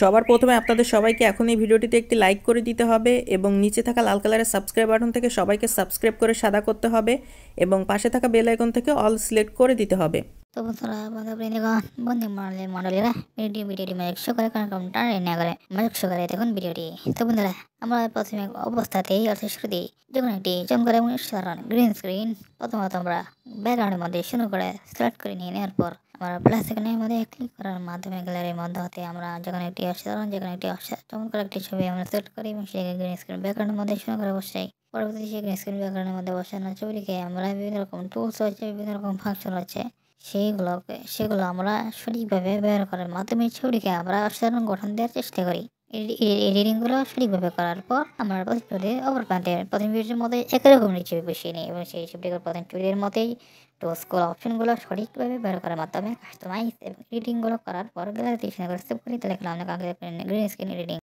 সবার প্রথমে আপনাদের সবাইকে এখন এই ভিডিওটিতে একটি লাইক করে দিতে হবে এবং নিচে থাকা লাল কালারের সাবস্ক্রাইব বাটন থেকে সবাইকে সাবস্ক্রাইব করে সাদা করতে হবে এবং পাশে থাকা বেল আইকন থেকে অল সিলেক্ট করে দিতে হবে। তো বন্ধুরা বন্ধু মন্ডলীরা ভিডিওটি মনোযোগ করে কারণ টানে না করে মনোযোগ করে দেখুন ভিডিওটি। তো বন্ধুরা আমরা প্রথমে অবস্থাতেই অর্থাৎ শুরুতেই যখন একটি চমৎকার এবং সাধারণ গ্রিন স্ক্রিন প্রথমত আমরা ব্যাকগ্রাউন্ডের মধ্যে শুরু করে সিলেক্ট করে নিয়ে নেওয়ার পর আমরা প্লাস এখানের মধ্যে ক্লিক করার মাধ্যমে গ্যালারির মধ্যে হতে আমরা যখন একটি অসাধারণ চমৎকার একটি ছবি আমরা সিলেক্ট করি এবং সেই গ্রিন স্ক্রিন ব্যাকগ্রাউন্ডের মধ্যে শুরু করে বসাই। পরবর্তী সেই গ্রিন স্ক্রিন ব্যাকগ্রাউন্ডের মধ্যে বসানো ছবিটিকে আমরা বিভিন্ন রকম টুলস রয়েছে, বিভিন্ন রকম ফাংশন রয়েছে, সেগুলো আমরা সঠিকভাবে ব্যবহার করার মাধ্যমে ছবিটিকে আমরা অসাধারণ গঠন দেওয়ার চেষ্টা করি। এডিটিংগুলো সঠিকভাবে করার পর আমরা অপর প্রান্তে প্রথম ভিডিওর মধ্যে একই রকমের ছবি বসিয়ে নিই এবং সেই ছবিটিকে প্রথম ছবির মধ্যেই টুলসগুলো অপশনগুলো সঠিকভাবে ব্যবহার করার মাধ্যমে কাস্টমাইজ এবং এডিটিংগুলো করার পর গ্যালারিতে সেভ করি। তাহলে আমরা গ্রিন স্ক্রিন এডিটিং